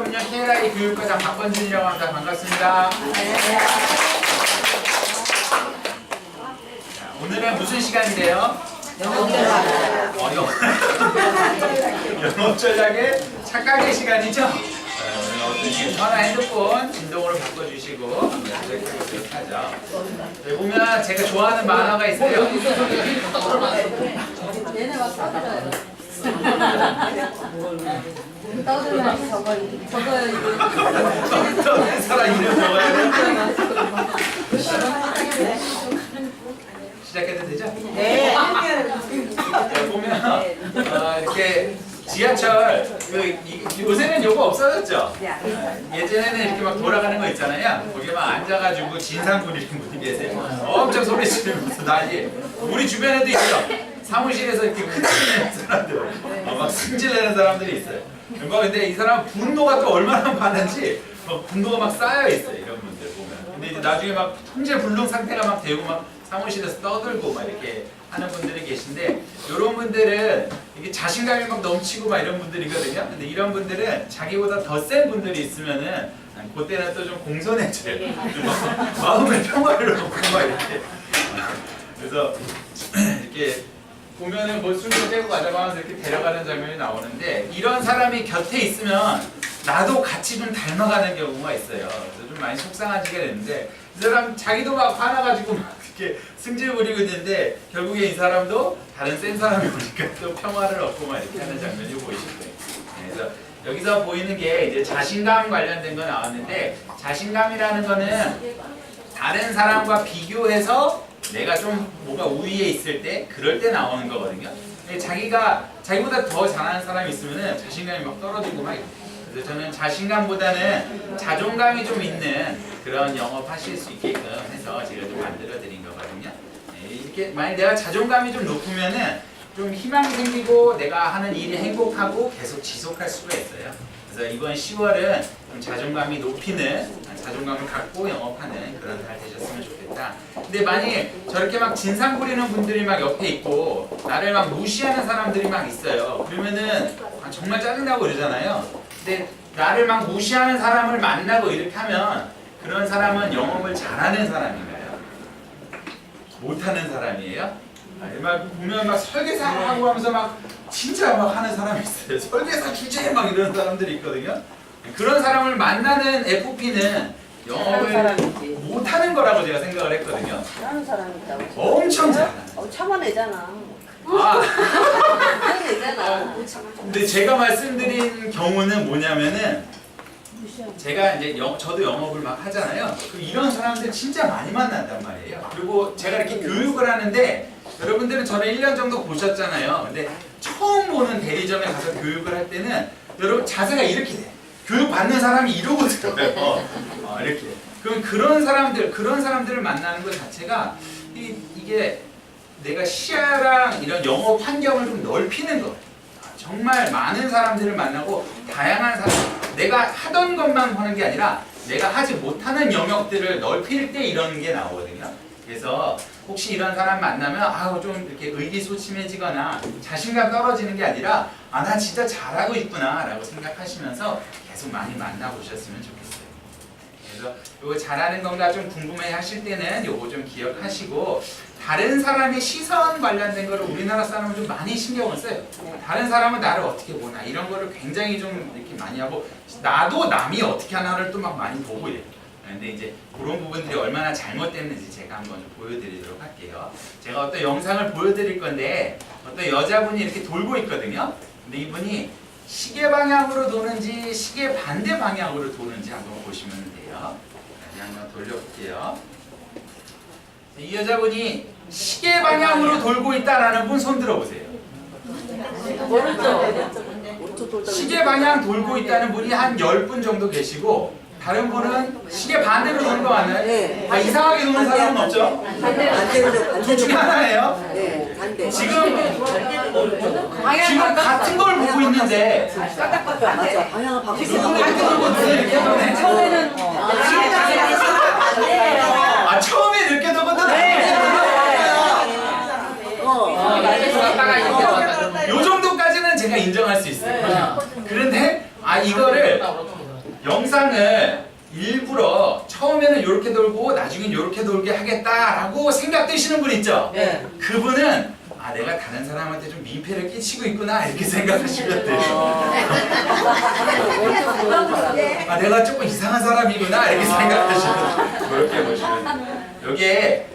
여러분요 KLI 교육과장 박건준이라고 합니다. 반갑습니다. 자, 오늘은 무슨 시간인데요? 영어 전략의 착각의 시간이죠? 오늘 어떤 전화 핸드폰 진동으로 바꿔주시고 하죠. 여기 보면 제가 좋아하는 만화가 있어요. 얘네 막 떠들어요. 떠들면 저거요 이거. 어떤 사람 이름 적어야 돼? 시작해도 되죠? 네. 보면 이렇게 지하철 요새는 요거 없어졌죠? 예전에는 이렇게 막 돌아가는 거 있잖아요. 거기 막 앉아가지고 진상 부리는 분이 계세요. 엄청 소리 지르면서 난리. 우리 주변에도 있죠. 사무실에서 이렇게 큰소리내는 사람들, 막 승질내는 사람들이 있어요. 근데 이 사람 분노가 또 얼마나 많은지 분노가 막 쌓여 있어요. 이런 분들 보면. 근데 이제 나중에 막 통제불능 상태가 막 되고 막 사무실에서 떠들고 막 이렇게 하는 분들이 계신데, 이런 분들은 이게 자신감이 막 넘치고 막 이런 분들이거든요. 근데 이런 분들은 자기보다 더 센 분들이 있으면은 그때는 또 좀 공손해져요. 마음의 평화를 얻고 막 이렇게. 그래서 이렇게 보면은 뭐 술도 떼고 가자고 하면서 이렇게 데려가는 장면이 나오는데, 이런 사람이 곁에 있으면 나도 같이 좀 닮아가는 경우가 있어요. 그래서 좀 많이 속상하지게 되는데, 이 사람 자기도 막 화나가지고 막 이렇게 승질 부리고 있는데 결국에 이 사람도 다른 센 사람이 오니까 또 평화를 얻고 막 이렇게 하는 장면이 보이실 거예요. 그래서 여기서 보이는 게 이제 자신감 관련된 거 나왔는데, 자신감이라는 거는 다른 사람과 비교해서 내가 좀 뭐가 우위에 있을 때, 그럴 때 나오는 거거든요. 자기보다 더 잘하는 사람이 있으면은 자신감이 막 떨어지고 막 이래요. 그래서 저는 자신감보다는 자존감이 좀 있는 그런 영업하실 수 있게끔 해서 제가 좀 만들어 드린 거거든요. 이렇게 만약 내가 자존감이 좀 높으면은 좀 희망이 생기고 내가 하는 일이 행복하고 계속 지속할 수가 있어요. 그래서 이번 10월은 좀 자존감이 높이는, 자존감을 갖고 영업하는 그런 달 되셨으면 좋겠다. 근데 만약에 저렇게 막 진상 부리는 분들이 막 옆에 있고 나를 막 무시하는 사람들이 막 있어요. 그러면은 정말 짜증나고 그러잖아요. 근데 나를 막 무시하는 사람을 만나고 이렇게 하면 그런 사람은 영업을 잘하는 사람인가요? 못하는 사람이에요? 막 보면 막 설계사 하고 하면서 막 진짜 막 하는 사람이 있어요. 설계사 주제 막 이런 사람들이 있거든요. 그런 사람을 만나는 FP는 영업을 못하는 거라고 제가 생각을 했거든요. 잘하는 사람 있다고. 엄청 잘하는. 참아내잖아. 참아내잖아. 근데 제가 말씀드린 경우는 뭐냐면은, 제가 이제 저도 영업을 막 하잖아요. 이런 사람들 진짜 많이 만난단 말이에요. 그리고 제가 이렇게 교육을 하는데, 여러분들은 저를 1년 정도 보셨잖아요. 근데 처음 보는 대리점에 가서 교육을 할 때는 여러분 자세가 이렇게 돼. 교육 받는 사람이 이러고 들어요. 이렇게. 그럼 그런 사람들을 만나는 것 자체가 이게 내가 시야랑 이런 영업 환경을 좀 넓히는 거. 정말 많은 사람들을 만나고 다양한 사람, 내가 하던 것만 하는 게 아니라 내가 하지 못하는 영역들을 넓힐 때 이런 게 나오거든요. 그래서 혹시 이런 사람 만나면 좀 이렇게 의기소침해지거나 자신감 떨어지는 게 아니라 나 진짜 잘하고 있구나 라고 생각하시면서 계속 많이 만나보셨으면 좋겠어요. 그래서 이거 잘하는 건가 좀 궁금해 하실 때는 요거 좀 기억하시고, 다른 사람의 시선 관련된 거를 우리나라 사람은 좀 많이 신경을 써요. 다른 사람은 나를 어떻게 보나 이런 거를 굉장히 좀 이렇게 많이 하고, 나도 남이 어떻게 하나를 또 막 많이 보고 이래요. 근데 이제 그런 부분들이 얼마나 잘못됐는지 제가 한번 좀 보여드리도록 할게요. 제가 어떤 영상을 보여드릴 건데, 어떤 여자분이 이렇게 돌고 있거든요. 근데 이분이 시계 방향으로 도는지 시계 반대 방향으로 도는지 한번 보시면 돼요. 다시 한번 돌려볼게요. 이 여자분이 시계 방향으로 돌고 있다라는 분 손 들어보세요. 시계 방향 돌고 있다는 분이 한 10분 정도 계시고, 다른 분은 시계 반대로 도는 거 맞나요? 네. 이상하게 도는 사람은 없죠? 둘 중에 하나예요. 네, 반대. 지금 같은 걸 보고 있는데 맞아, 방향을 바꾸고. 처음에는 처음에 늦게 도거든. 요 정도까지는 제가 인정할 수 있어요. 그런데 이거를 영상을 일부러 처음에는 이렇게 돌고 나중엔 이렇게 돌게 하겠다라고 생각 드시는 분 있죠? 네. 그분은 아 내가 다른 사람한테 좀 민폐를 끼치고 있구나 이렇게 생각하시면 돼요. 아 내가 조금 이상한 사람이구나 이렇게 생각하시면 돼요. 그렇게 보시면 돼요. 여기에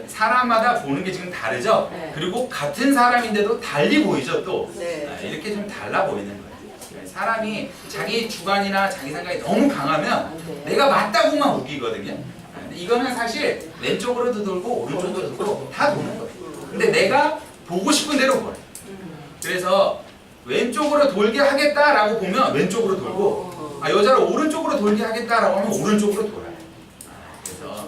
사람마다 보는 게 지금 다르죠? 네. 그리고 같은 사람인데도 달리 보이죠 또? 네. 이렇게 좀 달라 보이는 거예요. 사람이 자기 주관이나 자기 생각이 너무 강하면 내가 맞다고만 우기거든요. 근데 이거는 사실 왼쪽으로도 돌고 오른쪽으로도 돌고 다 도는 거예요. 근데 내가 보고 싶은 대로 보여요. 그래서 왼쪽으로 돌게 하겠다라고 보면 왼쪽으로 돌고 여자를 오른쪽으로 돌게 하겠다라고 하면 오른쪽으로 돌아요. 그래서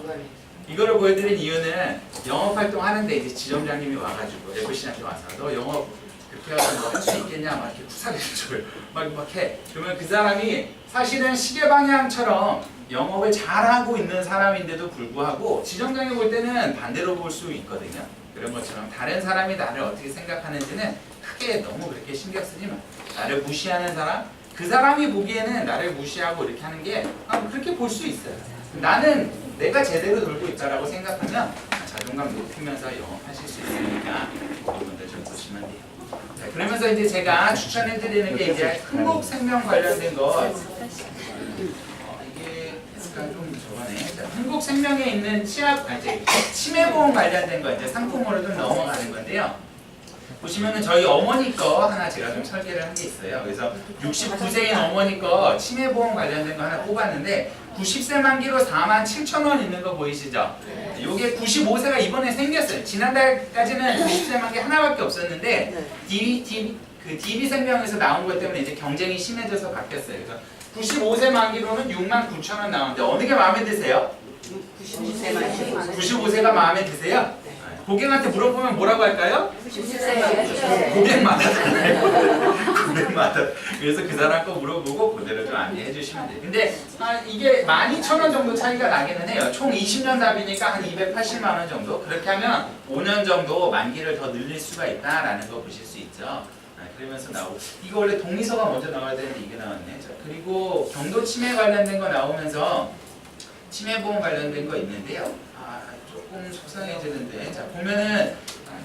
이거를 보여드린 이유는 영업활동 하는데 이제 지점장님이 와가지고 FC한테 와서 너 영업 그렇게 해서 뭐 할 수 있겠냐 막 이렇게 구사를 줘요. 막 해. 그러면 그 사람이 사실은 시계 방향처럼 영업을 잘하고 있는 사람인데도 불구하고 지점장이 볼 때는 반대로 볼 수 있거든요. 그런 것처럼 다른 사람이 나를 어떻게 생각하는지는 크게 너무 그렇게 신경 쓰지 마. 나를 무시하는 사람, 그 사람이 보기에는 나를 무시하고 이렇게 하는 게 그렇게 볼 수 있어요. 나는 내가 제대로 돌고 있다라고 생각하면 자존감 높이면서 영업하실 수 있으니까 여러분들 좀 보시면 돼요. 자, 그러면서 이제 제가 추천해드리는 게 이제 흥국생명 관련된 거 이게 약간 좀 저거네. 자, 흥국생명에 있는 치매보험 관련된 거 이제 상품으로 좀 넘어가는 건데요. 보시면은 저희 어머니 거 하나 제가 좀 설계를 한 게 있어요. 그래서 69세인 어머니 거 치매보험 관련된 거 하나 뽑았는데 90세 만기로 47,000원 있는 거 보이시죠? 요게 95세가 이번에 생겼어요. 지난달까지는 90세 만기 하나밖에 없었는데 DB생명에서 나온 것 때문에 이제 경쟁이 심해져서 바뀌었어요. 그래서 95세 만기로는 69,000원 나오는데 어느 게 마음에 드세요? 95세가 마음에 드세요? 고객한테 물어보면 뭐라고 할까요? 고객마다 고객마다. 그래서 그 사람 거 물어보고 그대로 좀 안내해 주시면 돼요. 근데 이게 12,000원 정도 차이가 나기는 해요. 총 20년 답이니까 한 280만 원 정도. 그렇게 하면 5년 정도 만기를 더 늘릴 수가 있다라는 거 보실 수 있죠. 그러면서 나오고 이거 원래 동의서가 먼저 나와야 되는데 이게 나왔네. 자, 그리고 경도 치매 관련된 거 나오면서 치매보험 관련된 거 있는데요. 조금 속상해지는데 자 보면은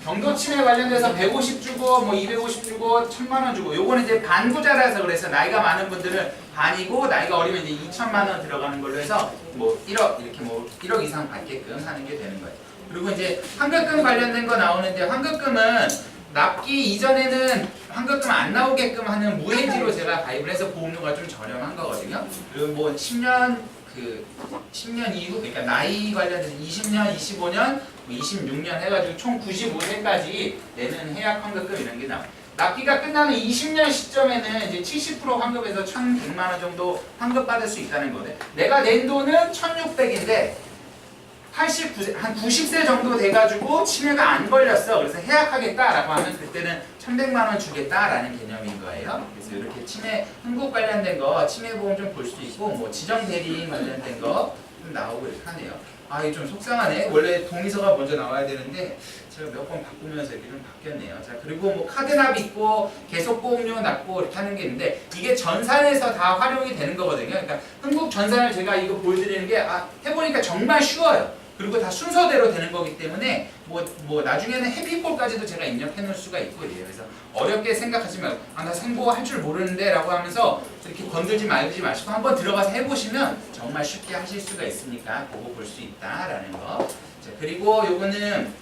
경도 치매 관련돼서 150 주고 뭐 250 주고 1,000만 원 주고 요거는 이제 반부자라서 그래서 나이가 많은 분들은 반이고 나이가 어리면 이제 2천만 원 들어가는 걸로 해서 뭐 1억 이렇게 뭐 1억 이상 받게끔 하는 게 되는 거예요. 그리고 이제 환급금 관련된 거 나오는데 환급금은 납기 이전에는 환급금 안 나오게끔 하는 무해지로 제가 가입을 해서 보험료가 좀 저렴한 거거든요. 그리고 뭐 10년 이후, 그러니까 나이 관련해서 20년, 25년, 26년 해가지고 총 95세까지 내는 해약 환급금 이런 게 나와요. 납기가 끝나는 20년 시점에는 이제 70% 환급에서 1,100만 원 정도 환급 받을 수 있다는 거네. 내가 낸 돈은 1,600인데 89세, 한 90세 정도 돼가지고 치매가 안 걸렸어. 그래서 해약하겠다라고 하면 그때는 1,100만 원 주겠다라는 개념인 거예요. 그래서 이렇게 치매, 흥국 관련된 거, 치매보험 좀 볼 수 있고, 뭐 지정대리인 관련된 거 좀 나오고 이렇게 하네요. 이게 좀 속상하네. 원래 동의서가 먼저 나와야 되는데 제가 몇 번 바꾸면서 이렇게 좀 바뀌었네요. 자, 그리고 뭐 카드납 있고 계속보험료 납고 이렇게 하는 게 있는데 이게 전산에서 다 활용이 되는 거거든요. 그러니까 흥국 전산을 제가 이거 보여드리는 게 해보니까 정말 쉬워요. 그리고 다 순서대로 되는 거기 때문에 뭐 나중에는 해피콜까지도 제가 입력해 놓을 수가 있고 이래요. 그래서 어렵게 생각하지 말고 나 생보할 줄 모르는데 라고 하면서 이렇게 건들지 말지 마시고 한번 들어가서 해보시면 정말 쉽게 하실 수가 있으니까 보고 볼 수 있다라는 거. 자, 그리고 요거는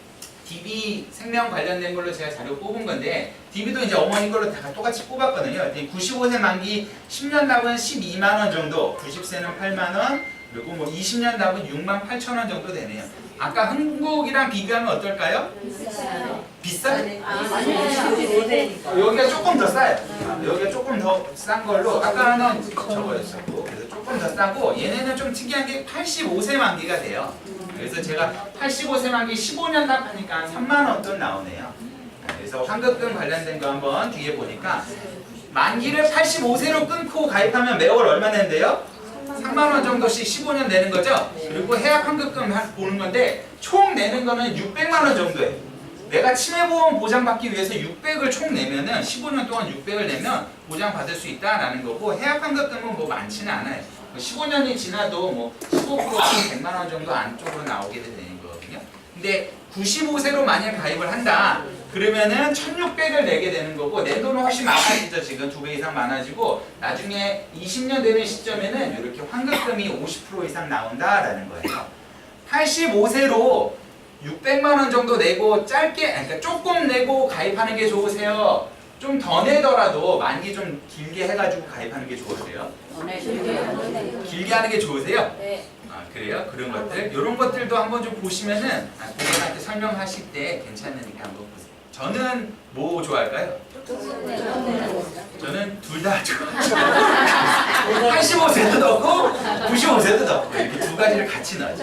DB 생명 관련된 걸로 제가 자료 뽑은 건데 DB도 이제 어머니 걸로 다 똑같이 뽑았거든요. 95세 만기 10년 납은 12만 원 정도, 90세는 8만 원, 그리고 뭐 20년 납은 68,000원 정도 되네요. 아까 흥국이랑 비교하면 어떨까요? 비싸요? 여기가 조금 더 싸요. 여기가 조금 더 싼 걸로 아까는 저거였었고 그래서 조금 더 싸고 얘네는 좀 특이한 게 85세 만기가 돼요. 그래서 제가 85세 만기 15년 납하니까 3만 원 돈 나오네요. 그래서 환급금 관련된 거 한번 뒤에 보니까 만기를 85세로 끊고 가입하면 매월 얼마 낸대요? 3만 원 정도씩 15년 내는 거죠. 그리고 해약 환급금 보는 건데 총 내는 거는 600만 원 정도예요. 내가 치매보험 보장받기 위해서 600을 총 내면은 15년 동안 600을 내면 보장받을 수 있다라는 거고 해약 환급금은 뭐 많지는 않아요. 15년이 지나도 뭐 15%면 100만 원 정도 안쪽으로 나오게 되는 거거든요. 근데 95세로 만약 가입을 한다. 그러면은 1600을 내게 되는 거고 내 돈은 훨씬 많아지죠. 지금 2배 이상 많아지고 나중에 20년 되는 시점에는 이렇게 환급금이 50% 이상 나온다라는 거예요. 85세로 600만 원 정도 내고 짧게, 그러니까 조금 내고 가입하는 게 좋으세요? 좀 더 내더라도 만기 좀 길게 해가지고 가입하는 게 좋으세요? 길게 하는 게 좋으세요? 네. 아, 그래요? 그런 것들? 이런 것들도 한번 좀 보시면은 고객한테 설명하실 때 괜찮으니까 한번 보세요. 저는 뭐 좋아할까요? 저는 둘 다 좋아해요. 85세도 넣고 95세도 넣고 이렇게 두 가지를 같이 넣어요.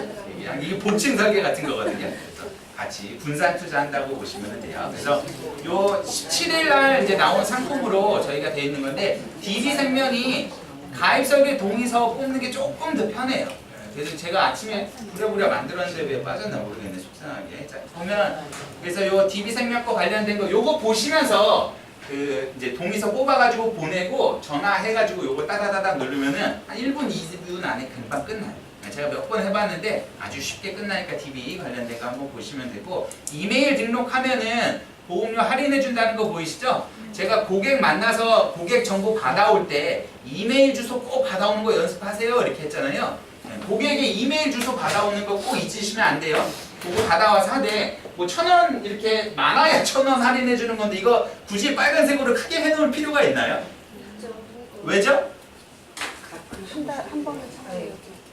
이게 복층 설계 같은 거거든요. 그래서 같이 분산 투자한다고 보시면 돼요. 그래서 요 17일 날 이제 나온 상품으로 저희가 돼 있는 건데 DB생명이 가입 설계 동의서 뽑는 게 조금 더 편해요. 그래서 제가 아침에 부랴부랴 만들었는데 왜 빠졌나 모르겠네, 속상하게. 자, 보면 그래서 요 DB생명 거 관련된 거 요거 보시면서 그 이제 동의서 뽑아가지고 보내고 전화해가지고 요거 따다다닥 누르면은 한 1분, 2분 안에 금방 끝나요. 제가 몇 번 해봤는데 아주 쉽게 끝나니까 DB 관련된 거 한번 보시면 되고 이메일 등록하면은 보험료 할인해준다는 거 보이시죠? 제가 고객 만나서 고객 정보 받아올 때 이메일 주소 꼭 받아오는 거 연습하세요 이렇게 했잖아요. 고객의 이메일 주소 받아오는 거 꼭 잊으시면 안 돼요. 그거 받아와서 하되 뭐 1,000원 이렇게 많아야 1,000원 할인해주는 건데 이거 굳이 빨간색으로 크게 해놓을 필요가 있나요? 왜죠? 한 번에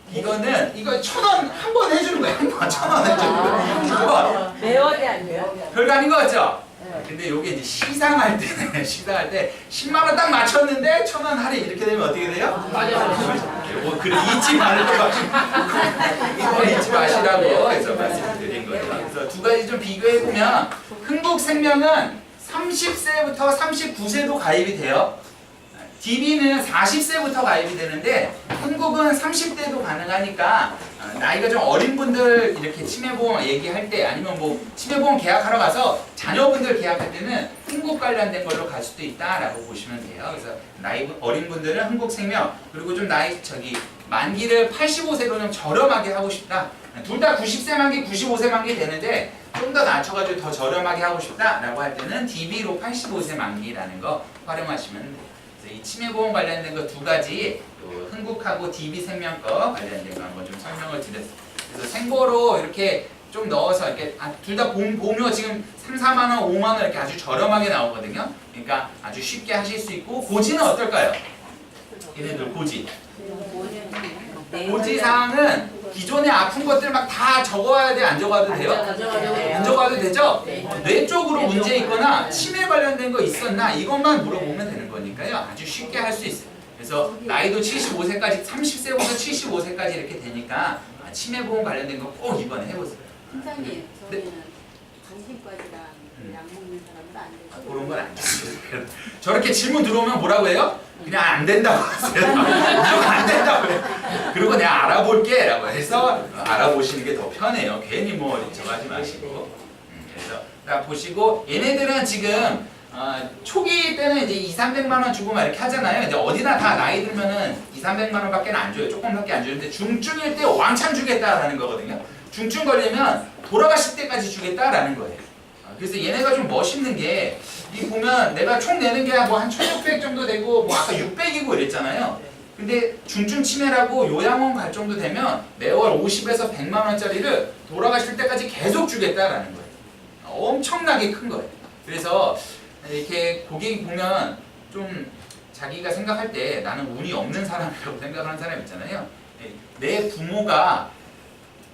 이거는 이거 1,000원 한 번 해주는 거예요. 한 번 1,000원 해주는 거예요. 한 번. 매월이 아니에요? 별거 아닌 거 같죠? 근데 이게 이제 시상할 때는 시상할 때 10만 원 딱 맞췄는데 1,000원 할인 이렇게 되면 어떻게 돼요? 맞아요. 뭐 그래 잊지 말고 이거 잊지 마시라고 해서 말씀드린 거예요. 그래서 두 가지 좀 비교해 보면 흥국생명은 30세부터 39세도 가입이 돼요. DB는 40세부터 가입이 되는데 흥국은 30대도 가능하니까 나이가 좀 어린 분들 이렇게 치매보험 얘기할 때 아니면 뭐 치매보험 계약하러 가서 자녀분들 계약할 때는 흥국 관련된 걸로 갈 수도 있다라고 보시면 돼요. 그래서 나이 어린 분들은 흥국생명 그리고 좀 나이 만기를 85세로 좀 저렴하게 하고 싶다. 둘 다 90세 만기, 95세 만기 되는데 좀 더 낮춰가지고 더 저렴하게 하고 싶다라고 할 때는 DB로 85세 만기라는 거 활용하시면 돼요. 이 치매보험 관련된 거 두 가지 흥국하고 DB생명 거 관련된 거 한번 좀 설명을 드렸어요. 그래서 생보로 이렇게 좀 넣어서 이렇게 둘 다 보험료 지금 3, 4만 원, 5만 원 이렇게 아주 저렴하게 나오거든요. 그러니까 아주 쉽게 하실 수 있고 고지는 어떨까요? 얘네들 고지. 고지 사항은 기존에 아픈 것들 막 다 적어야 돼, 안 적어도 돼요? 안 적어도 되죠? 뇌 쪽으로 문제 있거나 치매 관련된 거 있었나 이것만 물어보면 되는 거니까요. 아주 쉽게 할 수 있어요. 그래서 나이도 75세까지 30세부터 75세까지 이렇게 되니까 치매보험 관련된 거 꼭 이번에 해보세요. 팀장님, 저희는 당신과지랑 약 먹는 사람은 안 되죠. 그런 건 안 돼요. 저렇게 질문 들어오면 뭐라고 해요? 그냥 안 된다고 하세요. 이거 안 된다고 해요. 그리고 내가 알아볼게 라고 해서 알아보시는 게 더 편해요. 괜히 뭐 저거 하지 마시고. 그래서 딱 보시고 얘네들은 지금 초기 때는 이제 2, 300만 원 주고 막 이렇게 하잖아요. 이제 어디나 다 나이 들면은 2, 300만 원밖에 안 줘요. 조금밖에 안 주는데 중증일 때 왕창 주겠다라는 거거든요. 중증 걸리면 돌아가실 때까지 주겠다라는 거예요. 그래서 얘네가 좀 멋있는 게 이 보면 내가 총 내는 게 뭐 한 1,600 정도 되고 뭐 아까 600이고 이랬잖아요. 근데 중증 치매라고 요양원 갈 정도 되면 매월 50에서 100만 원짜리를 돌아가실 때까지 계속 주겠다라는 거예요. 엄청나게 큰 거예요. 그래서 이렇게 고객이 보면 좀 자기가 생각할 때 나는 운이 없는 사람이라고 생각하는 사람 있잖아요. 내 부모가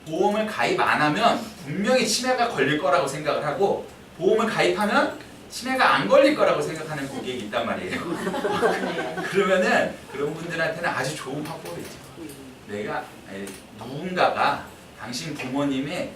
보험을 가입 안 하면 분명히 치매가 걸릴 거라고 생각을 하고 보험을 가입하면 치매가 안 걸릴 거라고 생각하는 고객이 있단 말이에요. 그러면은 그런 분들한테는 아주 좋은 방법이죠. 내가 누군가가 당신 부모님의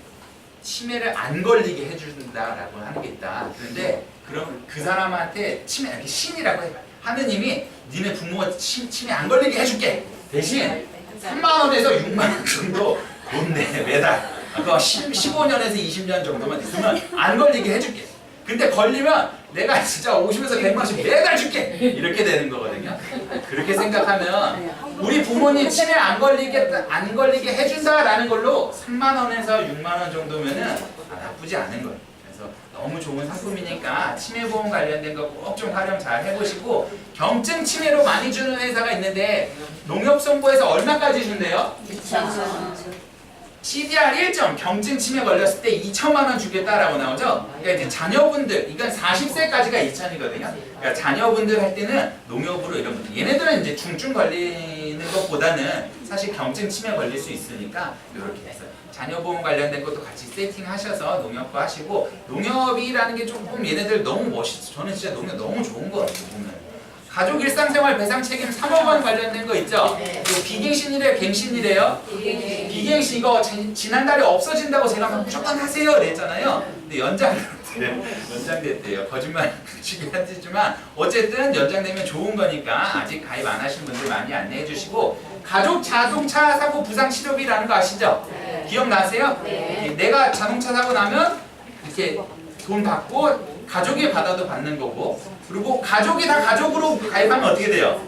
치매를 안 걸리게 해준다라고 하는 게 있다. 그런데 그럼 그 사람한테 치매 이렇게 신이라고 해봐. 하느님이 니네 부모가 치매 안 걸리게 해줄게. 대신 3만 원에서 6만 원 정도 돈 내 매달. 그거 15년에서 20년 정도만 있으면 안 걸리게 해줄게. 근데 걸리면 내가 진짜 50에서 100만씩 매달 줄게. 이렇게 되는 거거든요. 그렇게 생각하면 우리 부모님 치매 안 걸리게 해준다라는 걸로 3만 원에서 6만 원 정도면은 나쁘지 않은 거예요. 그래서 너무 좋은 상품이니까 치매보험 관련된 거 꼭 좀 활용 잘 해보시고, 경증 치매로 많이 주는 회사가 있는데 농협선보에서 얼마까지 준대요? CDR 1점 경증 치매 걸렸을 때 2천만 원 주겠다라고 나오죠. 그러니까 이제 자녀분들, 이건 40세까지가 2천이거든요. 그러니까 자녀분들 할 때는 농협으로 이런 거. 얘네들은 이제 중증 걸리는 것보다는 사실 경증 치매 걸릴 수 있으니까 이렇게 해서 자녀보험 관련된 것도 같이 세팅하셔서 농협과 하시고, 농협이라는 게 조금 얘네들 너무 멋있어. 저는 진짜 농협 너무 좋은 것 같아요. 보면. 가족 일상생활 배상 책임 3억 원 관련된 거 있죠? 이거 비갱신이래요, 갱신이래요? 비갱신 이거 지난달에 없어진다고 제가 막 무조건 하세요 그랬잖아요. 근데 연장됐대요. 거짓말치긴 하지만 어쨌든 연장되면 좋은 거니까 아직 가입 안 하신 분들 많이 안내해 주시고, 가족 자동차 사고 부상 치료비라는 거 아시죠? 기억나세요? 내가 자동차 사고 나면 이렇게 돈 받고 가족이 받아도 받는 거고, 그리고 가족이 다 가족으로 가입하면 어떻게 돼요?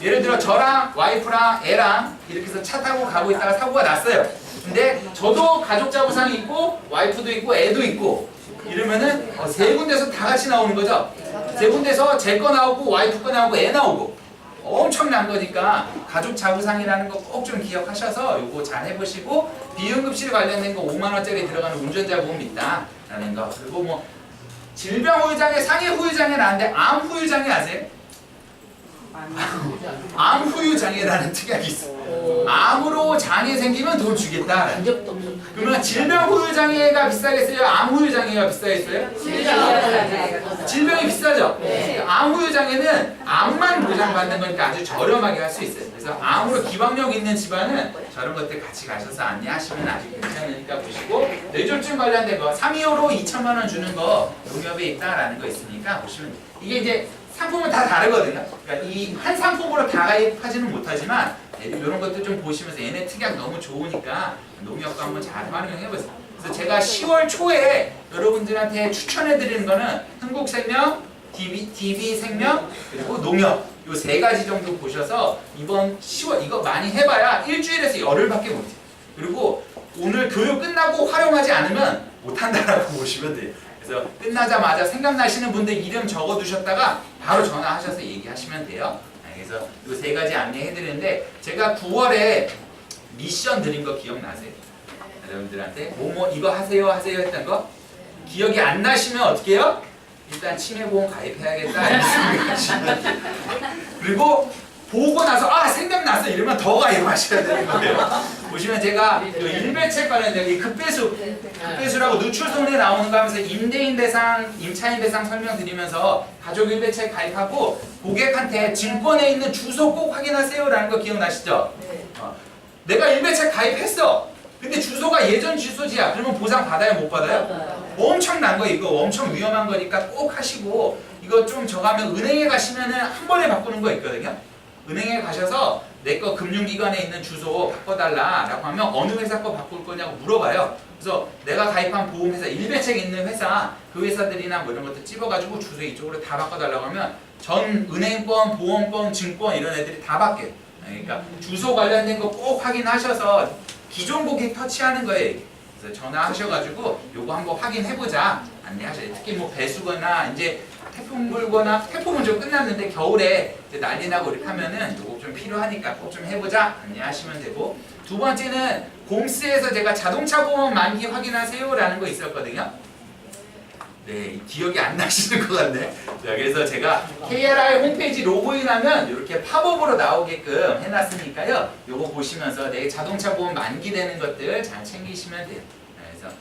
예를 들어 저랑 와이프랑 애랑 이렇게 해서 차 타고 가고 있다가 사고가 났어요. 근데 저도 가족 자부상이 있고 와이프도 있고 애도 있고 이러면은 세 군데서 다 같이 나오는 거죠. 세 군데서 제 거 나오고 와이프 거 나오고 애 나오고 엄청난 거니까 가족 자부상이라는 거 꼭 좀 기억하셔서 요거 잘 해보시고, 비응급실 관련된 거 5만 원짜리 들어가는 운전자 보험 있다라는 거, 그리고 뭐 질병 후유장애, 상해 후유장애 나는데 암 후유장애 아세요? 암 후유장애라는 특약이 있어요. 암으로 장애 생기면 돈 주겠다. 그러면 질병 후유장애가 비싸겠어요? 암 후유장애가 비싸겠어요? 질병이 비싸죠? 암 후유장애는 암만 보장받는 거니까 아주 저렴하게 할 수 있어요. 그래서 암으로 기왕력 있는 집안은 저런 것들 같이 가셔서 안내하시면 아주 괜찮으니까 보시고, 뇌졸중 관련된 거 325로 2천만 원 주는 거 농협에 있다라는 거 있으니까 보시면 돼요. 이게 이제 상품은 다 다르거든요. 그러니까 이 한 상품으로 다 가입하지는 못하지만 이런 것들 좀 보시면서 얘네 특약 너무 좋으니까 농협과 한번 잘 활용해보세요. 그래서 제가 10월 초에 여러분들한테 추천해드리는 거는 흥국생명, DB생명, 그리고 농협 요 세 가지 정도 보셔서 이번 10월 이거 많이 해봐야 일주일에서 열흘밖에 못해요. 그리고 오늘 교육 끝나고 활용하지 않으면 못한다라고 보시면 돼요. 그래서 끝나자마자 생각나시는 분들 이름 적어두셨다가 바로 전화하셔서 얘기하시면 돼요. 그래서 이 세 가지 안내해드리는데, 제가 9월에 미션 드린 거 기억나세요? 여러분들한테 뭐뭐 이거 하세요 했던 거 기억이 안 나시면 어떻게 해요? 일단 치매보험 가입해야겠다 이렇게 생각하시면 돼요. 그리고 보고 나서 생각났어 이러면 더 가입하셔야 되는 거예요. 보시면 제가 일배책 관련된 이 급배수라고 누출손에 나오는 거 하면서 임대인 배상, 임차인 배상 설명드리면서 가족 일배책 가입하고 고객한테 증권에 있는 주소 꼭 확인하세요 라는 거 기억나시죠? 내가 일배책 가입했어. 근데 주소가 예전 주소지야. 그러면 보상 받아요 못 받아요? 엄청난 거 이거 엄청 위험한 거니까 꼭 하시고, 이거 좀 저가면 은행에 가시면은 한 번에 바꾸는 거 있거든요. 은행에 가셔서 내 거 금융기관에 있는 주소 바꿔달라라고 하면 어느 회사 거 바꿀 거냐고 물어봐요. 그래서 내가 가입한 보험회사, 일배책 있는 회사, 그 회사들이나 뭐 이런 것들 찝어가지고 주소 이쪽으로 다 바꿔달라고 하면 전 은행권, 보험권, 증권 이런 애들이 다 바뀌어요. 그러니까 주소 관련된 거 꼭 확인하셔서 기존 고객 터치하는 거예요. 그래서 전화하셔가지고 요거 한번 확인해보자 안내하셔요. 특히 뭐 배수거나 이제 태풍 불거나, 태풍은 좀 끝났는데 겨울에 이제 난리 나고 이렇게 하면은 요거 좀 필요하니까 꼭 좀 해보자 안내하시면 되고, 두 번째는 곰스에서 제가 자동차 보험 만기 확인하세요 라는 거 있었거든요. 네, 기억이 안 나시는 것 같네. 자, 그래서 제가 KRI 홈페이지 로그인하면 이렇게 팝업으로 나오게끔 해놨으니까요. 요거 보시면서 내 자동차 보험 만기되는 것들 잘 챙기시면 돼요. 그래서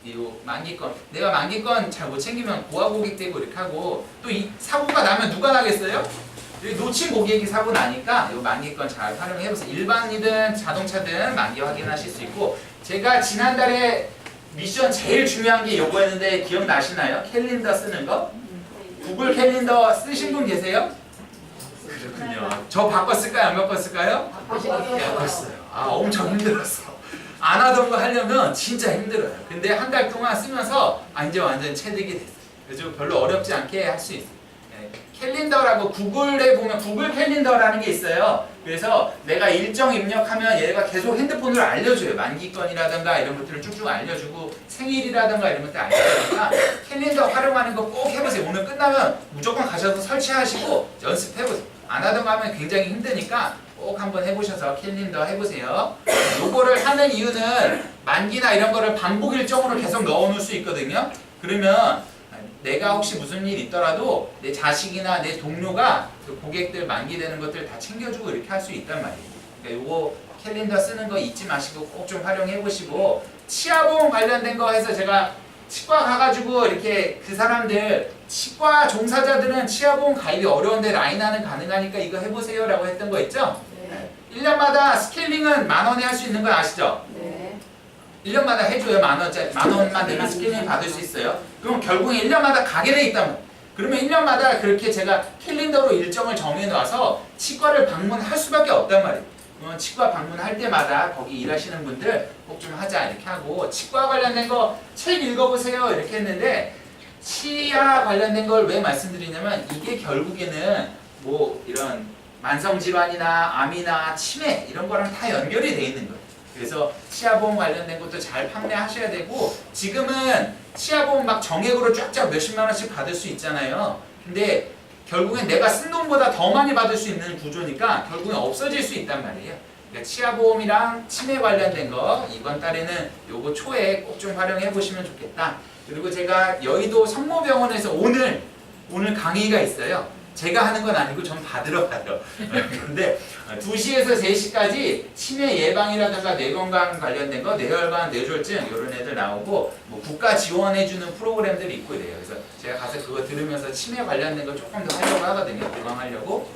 이 만기권, 내가 만기권 잘 못 챙기면 고가 고객 되고 이렇게 하고, 또 이 사고가 나면 누가 나겠어요? 놓친 고객이 사고 나니까 이 만기권 잘 활용해보세요. 일반이든 자동차든 만기 확인하실 수 있고, 제가 지난달에 미션 제일 중요한 게 요거였는데 기억나시나요? 캘린더 쓰는 거? 구글 캘린더 쓰신 분 계세요? 그렇군요. 저 바꿨을까요? 안 바꿨을까요? 바꿨어요. 엄청 힘들었어. 안 하던 거 하려면 진짜 힘들어요. 근데 한 달 동안 쓰면서 이제 완전 체득이 됐어요. 그래서 별로 어렵지 않게 할 수 있어요. 캘린더라고 구글에 보면 구글 캘린더라는 게 있어요. 그래서 내가 일정 입력하면 얘가 계속 핸드폰으로 알려줘요. 만기권이라든가 이런 것들을 쭉쭉 알려주고 생일이라든가 이런 것들 알려주니까 캘린더 활용하는 거 꼭 해보세요. 오늘 끝나면 무조건 가셔서 설치하시고 연습해보세요. 안 하던 거 하면 굉장히 힘드니까 꼭 한번 해보셔서 캘린더 해보세요. 요거를 하는 이유는 만기나 이런 거를 반복 일정으로 계속 넣어놓을 수 있거든요. 그러면 내가 혹시 무슨 일 있더라도 내 자식이나 내 동료가 그 고객들 만기되는 것들 다 챙겨주고 이렇게 할 수 있단 말이에요. 그러니까 요거 캘린더 쓰는 거 잊지 마시고 꼭 좀 활용해 보시고 치아보험 관련된 거 해서 제가 치과 가가지고 이렇게 그 사람들 치과 종사자들은 치아보험 가입이 어려운데 라인하는 가능하니까 이거 해보세요 라고 했던 거 있죠? 네. 1년마다 스케일링은 10,000원에 할 수 있는 거 아시죠? 네. 1년마다 해줘요. 10,000원짜리 10,000원만 내면 스케일링 받을 수 있어요. 그럼 결국에 1년마다 가게 돼 있단 말이에요. 그러면 1년마다 그렇게 제가 캘린더로 일정을 정해놔서 치과를 방문할 수밖에 없단 말이에요. 그러면 치과 방문할 때마다 거기 일하시는 분들 꼭 좀 하자 이렇게 하고 치과 관련된 거 책 읽어보세요 이렇게 했는데 치아 관련된 걸 왜 말씀드리냐면 이게 결국에는 뭐 이런 만성질환이나 암이나 치매 이런 거랑 다 연결이 돼 있는 거예요. 그래서 치아보험 관련된 것도 잘 판매하셔야 되고 지금은 치아보험 막 정액으로 쫙쫙 몇십만 원씩 받을 수 있잖아요. 근데 결국엔 내가 쓴 돈보다 더 많이 받을 수 있는 구조니까 결국엔 없어질 수 있단 말이에요. 그러니까 치아보험이랑 치매 관련된 거 이번 달에는 요거 초에 꼭 좀 활용해 보시면 좋겠다. 그리고 제가 여의도 성모병원에서 오늘 강의가 있어요. 제가 하는 건 아니고 전 받으러 가요. 근데 2시에서 3시까지 치매 예방이라든가 뇌건강 관련된 거, 뇌혈관, 뇌졸중 이런 애들 나오고 뭐 국가 지원해주는 프로그램들이 있고 이래요. 그래서 제가 가서 그거 들으면서 치매 관련된 거 조금 더 하려고 하거든요. 보강하려고.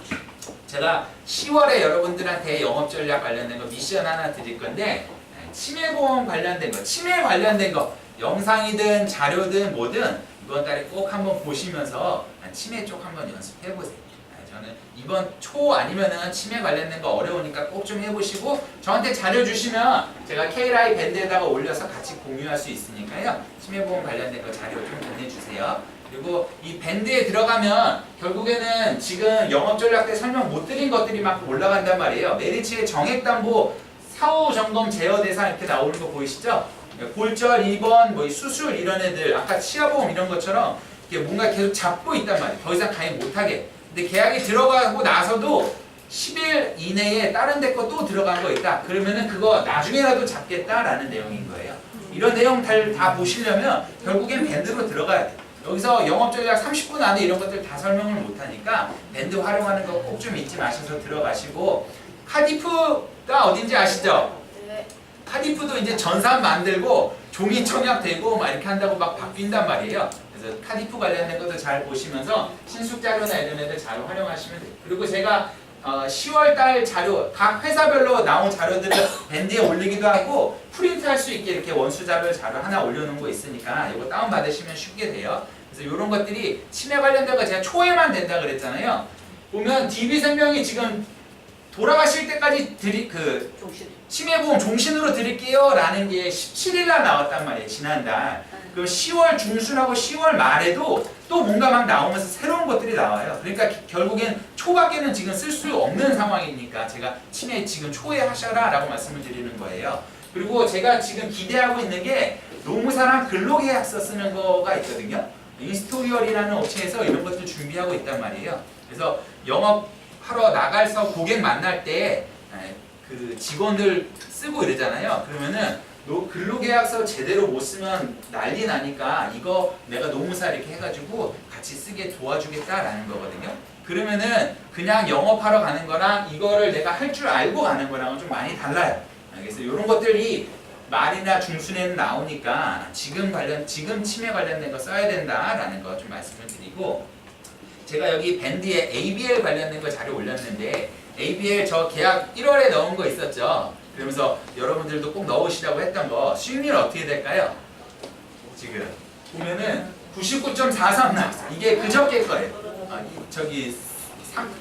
제가 10월에 여러분들한테 영업전략 관련된 거 미션 하나 드릴 건데 치매보험 관련된 거, 치매 관련된 거 영상이든 자료든 뭐든 이번 달에 꼭 한번 보시면서 치매 쪽 한번 연습해보세요. 저는 이번 초 아니면은 치매 관련된 거 어려우니까 꼭 좀 해보시고 저한테 자료 주시면 제가 K라이 밴드에다가 올려서 같이 공유할 수 있으니까요. 치매보험 관련된 거 자료 좀 보내주세요. 그리고 이 밴드에 들어가면 결국에는 지금 영업전략 때 설명 못 드린 것들이 막 올라간단 말이에요. 메리츠의 정액담보 사후 점검 제어 대상 이렇게 나오는 거 보이시죠? 골절, 입원, 뭐 수술 이런 애들 아까 치아보험 이런 것처럼 이게 뭔가 계속 잡고 있단 말이에요. 더 이상 가입 못하게. 근데 계약이 들어가고 나서도 10일 이내에 다른 데 거 또 들어간 거 있다. 그러면은 그거 나중에라도 잡겠다라는 내용인 거예요. 이런 내용들 다 보시려면 결국엔 밴드로 들어가야 돼요. 여기서 영업전략 30분 안에 이런 것들 다 설명을 못하니까 밴드 활용하는 거 꼭 좀 잊지 마셔서 들어가시고 카디프가 어딘지 아시죠? 네. 카디프도 이제 전산 만들고 종이 청약되고 막 이렇게 한다고 막 바뀐단 말이에요. 그래서 카디프 관련된 것도 잘 보시면서 신숙 자료나 이런 애들 잘 활용하시면 돼요. 그리고 제가 10월 달 자료 각 회사별로 나온 자료들을 밴드에 올리기도 하고 프린트할 수 있게 이렇게 원수자별 자료 하나 올려놓은 거 있으니까 이거 다운 받으시면 쉽게 돼요. 그래서 이런 것들이 치매 관련된 거 제가 초에만 된다 그랬잖아요. 보면 DB생명이 지금 돌아가실 때까지 치매보험 종신으로 드릴게요 라는 게 17일날 나왔단 말이에요. 지난달. 그 10월 중순하고 10월 말에도 또 뭔가 막 나오면서 새로운 것들이 나와요. 그러니까 결국엔 초밖에는 지금 쓸 수 없는 상황이니까 제가 치매 지금 초에 하셔라 라고 말씀을 드리는 거예요. 그리고 제가 지금 기대하고 있는 게 노무사랑 근로계약서 쓰는 거가 있거든요. 인스토리얼이라는 업체에서 이런 것들 준비하고 있단 말이에요. 그래서 영업하러 나가서 고객 만날 때 그 직원들 쓰고 이러잖아요. 그러면은 근로계약서 제대로 못 쓰면 난리 나니까 이거 내가 노무사 이렇게 해가지고 같이 쓰게 도와주겠다라는 거거든요. 그러면은 그냥 영업하러 가는 거랑 이거를 내가 할 줄 알고 가는 거랑은 좀 많이 달라요. 그래서 이런 것들이 말이나 중순에는 나오니까 지금 치매 관련된 거 써야 된다라는 거 좀 말씀을 드리고 제가 여기 밴드에 ABL 관련된 거 자료 올렸는데 ABL 저 계약 1월에 넣은 거 있었죠. 그러면서 여러분들도 꼭 넣으시라고 했던 거 수익률 어떻게 될까요? 지금 보면은 99.43 나왔어요. 이게 그저께 거예요.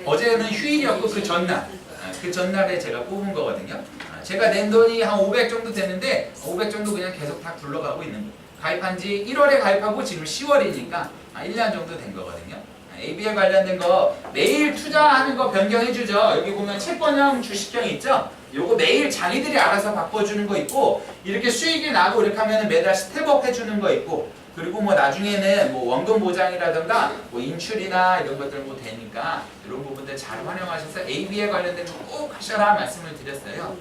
어제는 휴일이었고 그 전날에 제가 뽑은 거거든요. 제가 낸 돈이 한 500 정도 되는데 500 정도 그냥 계속 다 굴러가고 있는 거예요. 가입한 지 1월에 가입하고 지금 10월이니까 1년 정도 된 거거든요. AB에 관련된 거 매일 투자하는 거 변경해 주죠. 여기 보면 채권형 주식형 있죠. 요거 매일 자기들이 알아서 바꿔주는 거 있고 이렇게 수익이 나고 이렇게 하면 매달 스텝업 해주는 거 있고 그리고 뭐 나중에는 뭐 원금 보장이라든가 뭐 인출이나 이런 것들 뭐 되니까 이런 부분들 잘 활용하셔서 AB에 관련된 거 꼭 하셔라 말씀을 드렸어요.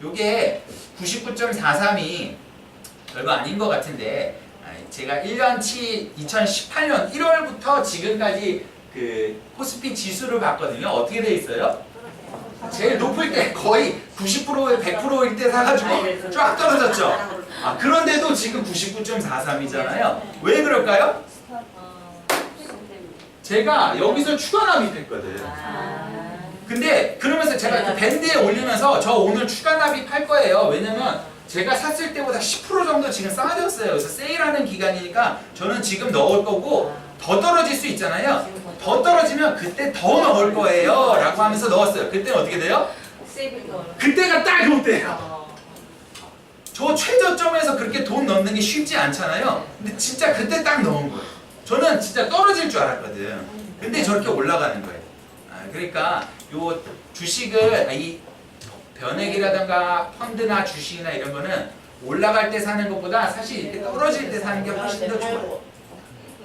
요게 99.43이 별거 아닌 것 같은데 제가 1년치 2018년 1월부터 지금까지 그 코스피 지수를 봤거든요. 어떻게 돼 있어요? 제일 높을 때 거의 90% 100%일 때 사가지고 쫙 떨어졌죠. 그런데도 지금 99.43이잖아요. 왜 그럴까요? 제가 여기서 추가 납입했거든. 근데 그러면서 제가 그 밴드에 올리면서 저 오늘 추가 납입할 거예요. 왜냐면 제가 샀을 때보다 10% 정도 지금 싸졌어요. 그래서 세일하는 기간이니까 저는 지금 넣을 거고 더 떨어질 수 있잖아요. 더 떨어지면 그때 더 넣을 거예요 라고 하면서 넣었어요. 그때는 어떻게 돼요? 그때가 딱 이때예요. 저 최저점에서 그렇게 돈 넣는 게 쉽지 않잖아요. 근데 진짜 그때 딱 넣은 거예요. 저는 진짜 떨어질 줄 알았거든. 근데 저렇게 올라가는 거예요. 그러니까 요 주식을 이 변액이라든가 펀드나 주식이나 이런 거는 올라갈 때 사는 것보다 사실 이렇게 떨어질 때 사는 게 훨씬 더 좋아요.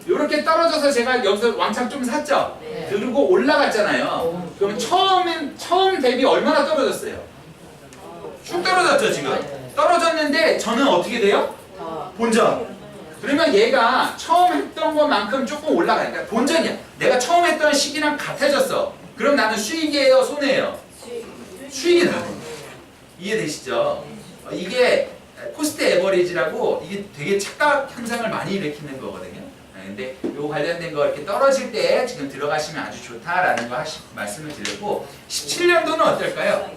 이렇게 떨어져서 제가 여기서 왕창 좀 샀죠. 그리고 올라갔잖아요. 그럼 처음 대비 얼마나 떨어졌어요? 쭉 떨어졌죠 지금. 떨어졌는데 저는 어떻게 돼요? 본전. 그러면 얘가 처음 했던 것만큼 조금 올라가니까 본전이야. 내가 처음 했던 시기랑 같아졌어. 그럼 나는 수익이에요, 손해예요? 수익이 나는 거예요. 이해되시죠? 이게 코스트 에버리지라고 이게 되게 착각 현상을 많이 일으키는 거거든요. 근데 요 관련된 거 이렇게 떨어질 때 지금 들어가시면 아주 좋다라는 거 말씀을 드렸고 17년도는 어떨까요?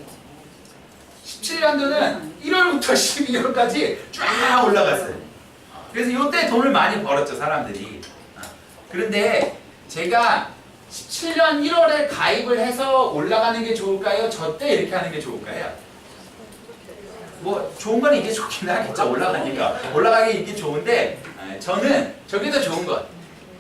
17년도는 1월부터 12월까지 쫙 올라갔어요. 그래서 이때 돈을 많이 벌었죠 사람들이. 그런데 제가 17년 1월에 가입을 해서 올라가는 게 좋을까요? 저 때 이렇게 하는 게 좋을까요? 뭐 좋은 건 이게 좋긴 하겠죠. 올라가기 이게 좋은데 저는 저게 더 좋은 것.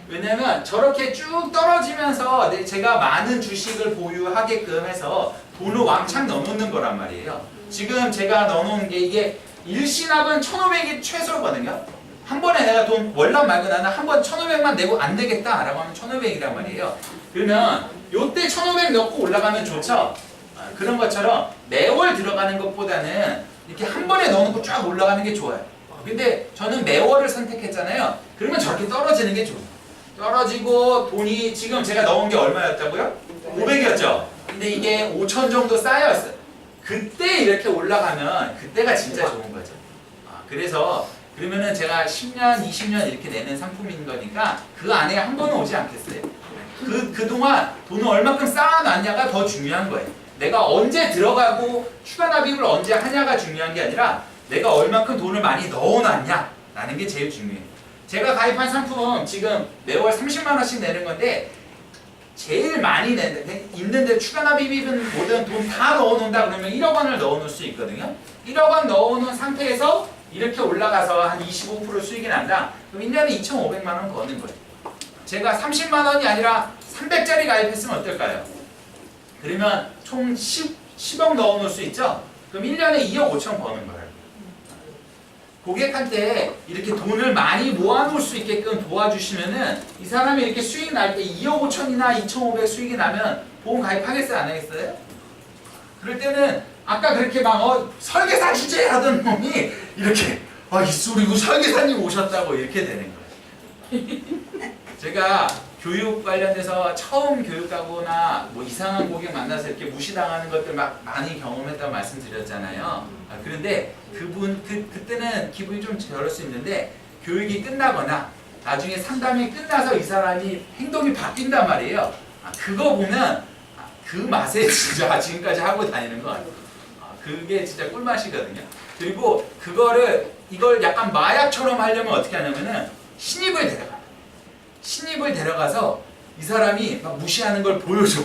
왜냐면 저렇게 쭉 떨어지면서 제가 많은 주식을 보유하게끔 해서 돈을 왕창 넣어놓는 거란 말이에요. 지금 제가 넣어놓은 게 이게 일시납은 1,500이 최소거든요. 한 번에 내가 돈 월납 말고 나는 한 번 1,500만 내고 안 되겠다라고 하면 1,500이란 말이에요. 그러면 요때 1,500 넣고 올라가면 좋죠. 그런 것처럼 매월 들어가는 것보다는 이렇게 한 번에 넣어놓고 쫙 올라가는 게 좋아요. 근데 저는 매월을 선택했잖아요. 그러면 저렇게 떨어지는 게 좋아요. 떨어지고 돈이 지금 제가 넣은 게 얼마였다고요? 500이었죠. 근데 이게 5,000 정도 쌓여있어요. 그때 이렇게 올라가면 그때가 진짜 좋은 거죠. 그래서 그러면은 제가 10년, 20년 이렇게 내는 상품인 거니까 그 안에 한 번은 오지 않겠어요. 그동안 돈을 얼마큼 쌓아놨냐가 더 중요한 거예요. 내가 언제 들어가고 추가 납입을 언제 하냐가 중요한 게 아니라 내가 얼마큼 돈을 많이 넣어놨냐라는 게 제일 중요해요. 제가 가입한 상품 지금 매월 30만 원씩 내는 건데 제일 많이 있는데 추가 납입은 뭐든 돈 다 넣어놓는다 그러면 1억 원을 넣어놓을 수 있거든요. 1억 원 넣어놓은 상태에서 이렇게 올라가서 한 25% 수익이 난다. 그럼 1년에 2,500만 원 버는 거예요. 제가 30만 원이 아니라 300짜리 가입했으면 어떨까요? 그러면 총 10억 넣어놓을 수 있죠? 그럼 1년에 2억 5천 버는 거예요. 고객한테 이렇게 돈을 많이 모아놓을 수 있게끔 도와주시면은 이 사람이 이렇게 수익 날 때 2억 5천이나 2,500 수익이 나면 보험 가입하겠어요? 안 하겠어요? 그럴 때는 아까 그렇게 막 설계사 주제 하던 놈이 이렇게 이소리고 설계사님 오셨다고 이렇게 되는 거예요. 제가 교육 관련돼서 처음 교육하거나 뭐 이상한 고객 만나서 이렇게 무시당하는 것들 막 많이 경험했다고 말씀드렸잖아요. 그런데 그때는 기분이 좀 저럴 수 있는데 교육이 끝나거나 나중에 상담이 끝나서 이 사람이 행동이 바뀐단 말이에요. 그거 보면 그 맛에 진짜 지금까지 하고 다니는 건 그게 진짜 꿀맛이거든요. 그리고 이걸 약간 마약처럼 하려면 어떻게 하냐면은 신입을 데려가서 이 사람이 막 무시하는 걸 보여줘.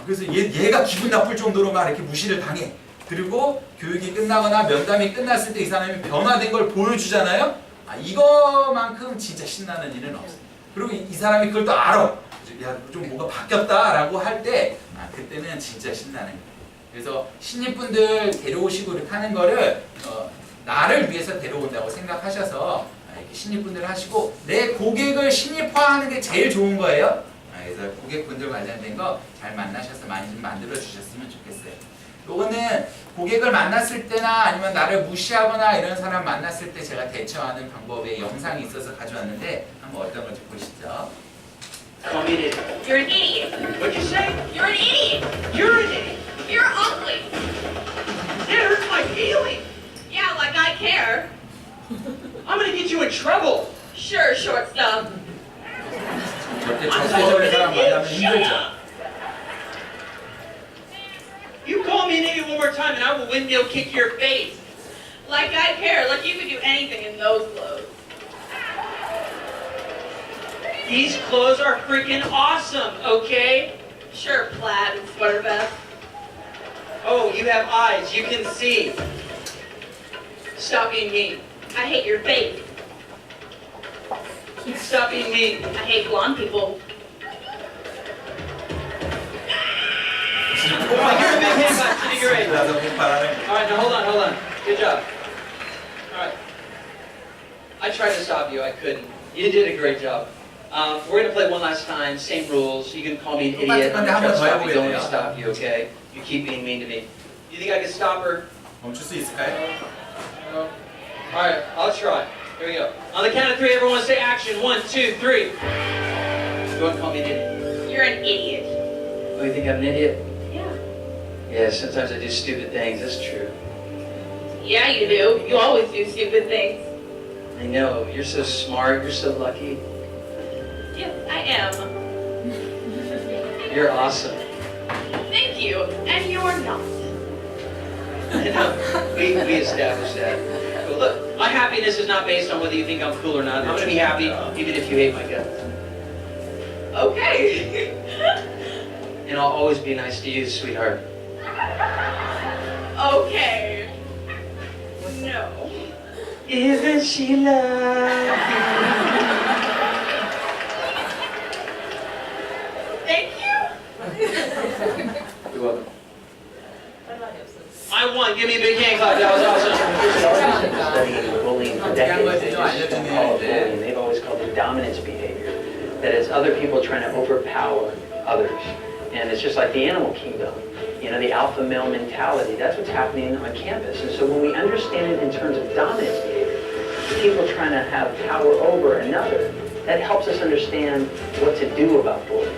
그래서 얘가 기분 나쁠 정도로 막 이렇게 무시를 당해. 그리고 교육이 끝나거나 면담이 끝났을 때 이 사람이 변화된 걸 보여주잖아요. 이거만큼 진짜 신나는 일은 없어요. 그리고 이 사람이 그걸 또 알아. 야, 좀 뭐가 바뀌었다라고 할 때 그때는 진짜 신나는 거예요. 그래서 신입분들 데려오시고 이렇게 하는 거를 나를 위해서 데려온다고 생각하셔서 이렇게 신입분들 하시고 내 고객을 신입화하는 게 제일 좋은 거예요. 그래서 고객분들 관련된 거 잘 만나셔서 많이 좀 만들어 주셨으면 좋겠어요. 요거는 고객을 만났을 때나 아니면 나를 무시하거나 이런 사람 만났을 때 제가 대처하는 방법의 영상이 있어서 가져왔는데 한번 어떤 건지 보시죠. Call me an idiot. You're an idiot. What'd you say? You're an idiot. You're an idiot. You're ugly. That hurts my feelings. Yeah, like I care. I'm gonna get you in trouble. Sure, short stuff. 절대 적대적인 사람 만나면 힘들죠. You call me an idiot one more time and I will windmill kick your face. Like I care. Like you could do anything in those clothes. These clothes are freaking awesome, okay? Sure, plaid and sweater vest. Oh, you have eyes. You can see. Stop being mean. I hate your face. Stop being mean. I hate blonde people. Oh, you're a big hit, but you did great. 나도 폭발하는 거. All right, now hold on. Good job. All right. I tried to stop you. I couldn't. You did a great job. We're gonna play one last time. Same rules. You can call me an idiot. I'm gonna try to stop you. Don't want to stop you, okay? You keep being mean to me. You think I can stop her? 멈출 수 있을까요? All right, I'll try. Here we go. On the count of three, everyone say action. 1, 2, 3. Go and call me an idiot. You're an idiot. Oh, you think I'm an idiot? Yeah. Yeah, sometimes I do stupid things. That's true. Yeah, you do. You always do stupid things. I know. You're so smart. You're so lucky. Yes, I am. You're awesome. Thank you. And you're not. I know. We established that. But look, my happiness is not based on whether you think I'm cool or not. I'm gonna be happy even if you hate my guts. Okay. And I'll always be nice to you, sweetheart. Okay. No. Isn't she lovely? Thank you. You're welcome. I won. Give me a big hand clap. That was awesome. Studying bullying for decades, they just don't call it bullying. They've always called it dominance behavior. That is other people trying to overpower others. And it's just like the animal kingdom. You know, the alpha male mentality. That's what's happening on campus. And so when we understand it in terms of dominance behavior, people trying to have power over another, that helps us understand what to do about bullying.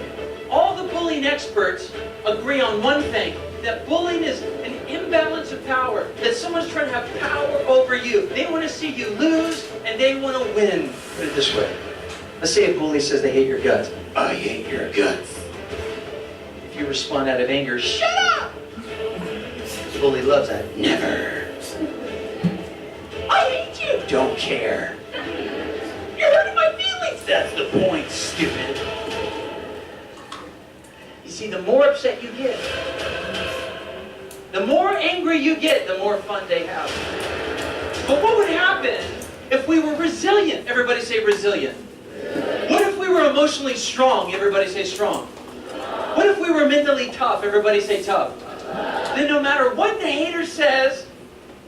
All the bullying experts agree on one thing, that bullying is an imbalance of power, that someone's trying to have power over you. They want to see you lose, and they want to win. Put it this way. Let's say a bully says they hate your guts. I hate your guts. If you respond out of anger, shut up! The bully loves that. Never. I hate you. Don't care. You're hurting my feelings. That's the point, stupid. You see, the more upset you get, the more angry you get, the more fun they have. But what would happen if we were resilient? Everybody say resilient. What if we were emotionally strong? Everybody say strong. What if we were mentally tough? Everybody say tough. Then no matter what the hater says,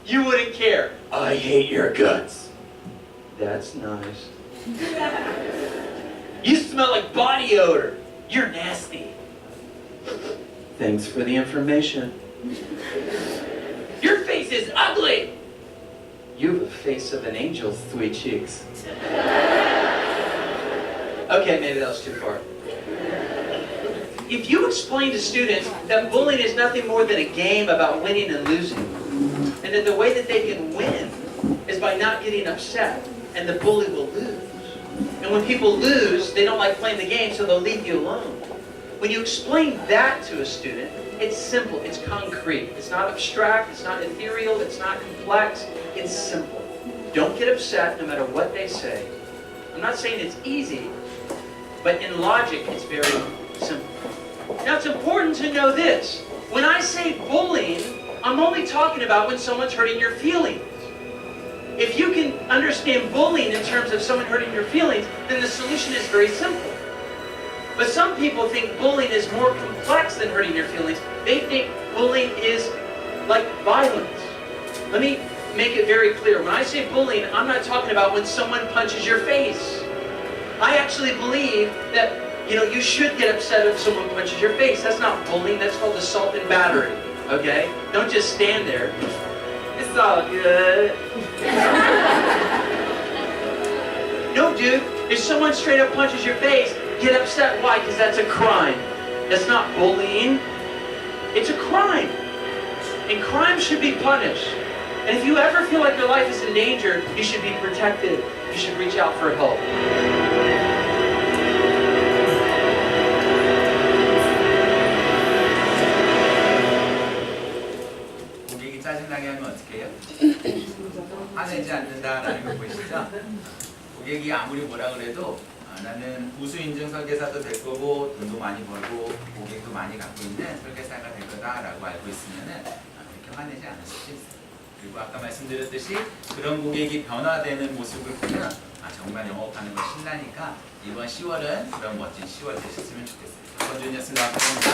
you wouldn't care. I hate your guts. That's nice. You smell like body odor. You're nasty. Thanks for the information. Your face is ugly. You have the face of an angel, sweet cheeks. Okay, maybe that was too far. If you explain to students that bullying is nothing more than a game about winning and losing, and that the way that they can win is by not getting upset, and the bully will lose. And when people lose, they don't like playing the game, so they'll leave you alone. When you explain that to a student, it's simple, it's concrete. It's not abstract, it's not ethereal, it's not complex, it's simple. Don't get upset no matter what they say. I'm not saying it's easy, but in logic, it's very simple. Now it's important to know this. When I say bullying, I'm I'm only talking about when someone's hurting your feelings. If you can understand bullying in terms of someone hurting your feelings, then the solution is very simple. But some people think bullying is more complex than hurting your feelings. They think bullying is like violence. Let me make it very clear. When I say bullying, I'm not talking about when someone punches your face. I actually believe that you should get upset if someone punches your face. That's not bullying. That's called assault and battery. Okay? Don't just stand there. It's all good. No, dude. If someone straight up punches your face, get upset. Why? Because that's a crime. That's not bullying. It's a crime. And crime should be punished. And if you ever feel like your life is in danger, you should be protected. You should reach out for help. 고객이 짜증나게 하면 어떻게 해요? 화내지 않는다라는 거 보이시죠? 고객이 아무리 뭐라 그래도 나는 우수 인증 설계사도 될 거고 돈도 많이 벌고 고객도 많이 갖고 있는 설계사가 될 거다라고 알고 있으면은 그렇게 화내지 않을 수도 있어요. 그리고 아까 말씀드렸듯이 그런 고객이 변화되는 모습을 보면 정말 영업하는 거 신나니까 이번 10월은 그런 멋진 10월 되셨으면 좋겠어요. 권준이었습니다. 감사합니다.